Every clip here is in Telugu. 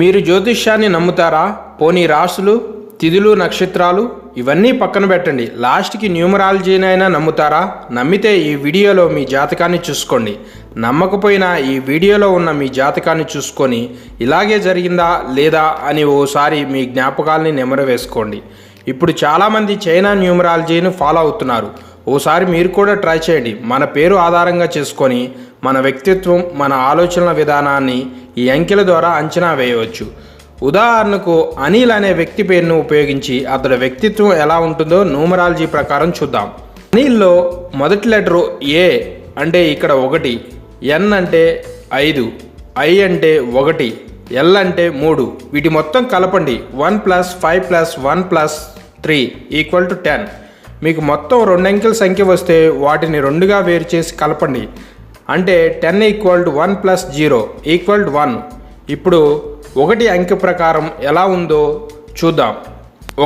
మీరు జ్యోతిష్యాన్ని నమ్ముతారా? పోనీ రాసులు, తిథులు, నక్షత్రాలు ఇవన్నీ పక్కన పెట్టండి. లాస్ట్కి న్యూమరాలజీనైనా నమ్ముతారా? నమ్మితే ఈ వీడియోలో మీ జాతకాన్ని చూసుకోండి. నమ్మకపోయినా ఈ వీడియోలో ఉన్న మీ జాతకాన్ని చూసుకొని ఇలాగే జరిగిందా లేదా అని ఓసారి మీ జ్ఞాపకాలని నెమరు వేసుకోండి. ఇప్పుడు చాలామంది చైనా న్యూమరాలజీని ఫాలో అవుతున్నారు. ఓసారి మీరు కూడా ట్రై చేయండి. మన పేరు ఆధారంగా చేసుకొని మన వ్యక్తిత్వం, మన ఆలోచనల విధానాన్ని ఈ అంకెల ద్వారా అంచనా వేయవచ్చు. ఉదాహరణకు అనిల్ అనే వ్యక్తి పేరును ఉపయోగించి అతడి వ్యక్తిత్వం ఎలా ఉంటుందో న్యూమరాలజీ ప్రకారం చూద్దాం. అనిల్లో మొదటి లెటరు ఏ అంటే ఇక్కడ 1, ఎన్ అంటే 5, ఐ అంటే 1, ఎల్ అంటే 3. వీటి మొత్తం కలపండి. 1 + 5 + 1 + 3 = 10. మీకు మొత్తం 2 అంకెల సంఖ్య వస్తే వాటిని 2గా వేరు చేసి కలపండి. అంటే 10 = 1 + 0 = 1. ఇప్పుడు 1 అంకె ప్రకారం ఎలా ఉందో చూద్దాం.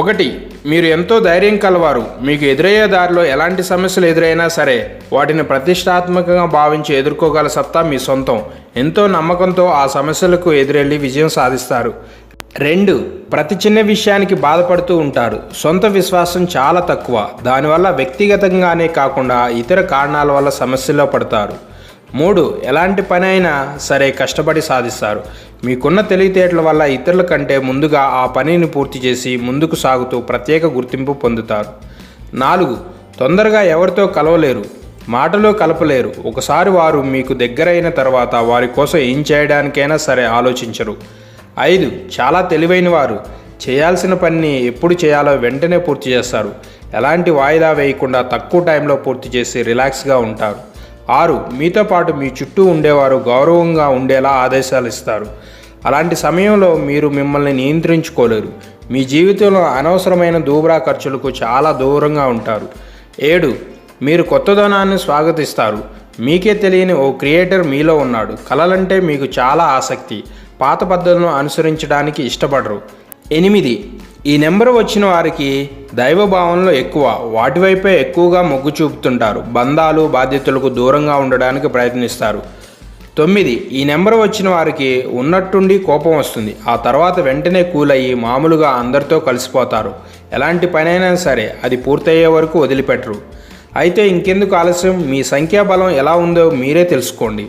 1, మీరు ఎంతో ధైర్యం కలవారు. మీకు ఎదురయ్యే దారిలో ఎలాంటి సమస్యలు ఎదురైనా సరే వాటిని ప్రతిష్టాత్మకంగా భావించి ఎదుర్కోగల సత్తా మీ సొంతం. ఎంతో నమ్మకంతో ఆ సమస్యలకు ఎదురెళ్ళి విజయం సాధిస్తారు. 2, ప్రతి చిన్న విషయానికి బాధపడుతూ ఉంటారు. సొంత విశ్వాసం చాలా తక్కువ. దానివల్ల వ్యక్తిగతంగానే కాకుండా ఇతర కారణాల వల్ల సమస్యల్లో పడతారు. 3, ఎలాంటి పని అయినా సరే కష్టపడి సాధిస్తారు. మీకున్న తెలివితేటల వల్ల ఇతరుల కంటే ముందుగా ఆ పనిని పూర్తి చేసి ముందుకు సాగుతూ ప్రత్యేక గుర్తింపు పొందుతారు. 4, తొందరగా ఎవరితో కలవలేరు, మాటలో కలపలేరు. ఒకసారి వారు మీకు దగ్గరైన తర్వాత వారి కోసం ఏం చేయడానికైనా సరే ఆలోచించరు. 5, చాలా తెలివైన వారు. చేయాల్సిన పనిని ఎప్పుడు చేయాలో వెంటనే పూర్తి చేస్తారు. ఎలాంటి వాయిదా వేయకుండా తక్కువ టైంలో పూర్తి చేసి రిలాక్స్గా ఉంటారు. 6, మీతో పాటు మీ చుట్టూ ఉండేవారు గౌరవంగా ఉండేలా ఆదేశాలు ఇస్తారు. అలాంటి సమయంలో మీరు మిమ్మల్ని నియంత్రించుకోలేరు. మీ జీవితంలో అనవసరమైన దూబరా ఖర్చులకు చాలా దూరంగా ఉంటారు. 7, మీరు కొత్తదనాన్ని స్వాగతిస్తారు. మీకే తెలియని ఓ క్రియేటర్ మీలో ఉన్నాడు. కళలంటే మీకు చాలా ఆసక్తి. పాత పద్ధతులను అనుసరించడానికి ఇష్టపడరు. 8, ఈ నెంబర్ వచ్చిన వారికి దైవభావనలో ఎక్కువ. వాటి వైపే ఎక్కువగా మొగ్గు చూపుతుంటారు. బంధాలు, బాధ్యతలకు దూరంగా ఉండడానికి ప్రయత్నిస్తారు. 9, ఈ నెంబర్ వచ్చిన వారికి ఉన్నట్టుండి కోపం వస్తుంది. ఆ తర్వాత వెంటనే కూల్ అయ్యి మామూలుగా అందరితో కలిసిపోతారు. ఎలాంటి పనైనా సరే అది పూర్తయ్యే వరకు వదిలిపెట్టరు. అయితే ఇంకెందుకు ఆలస్యం, మీ సంఖ్యాబలం ఎలా ఉందో మీరే తెలుసుకోండి.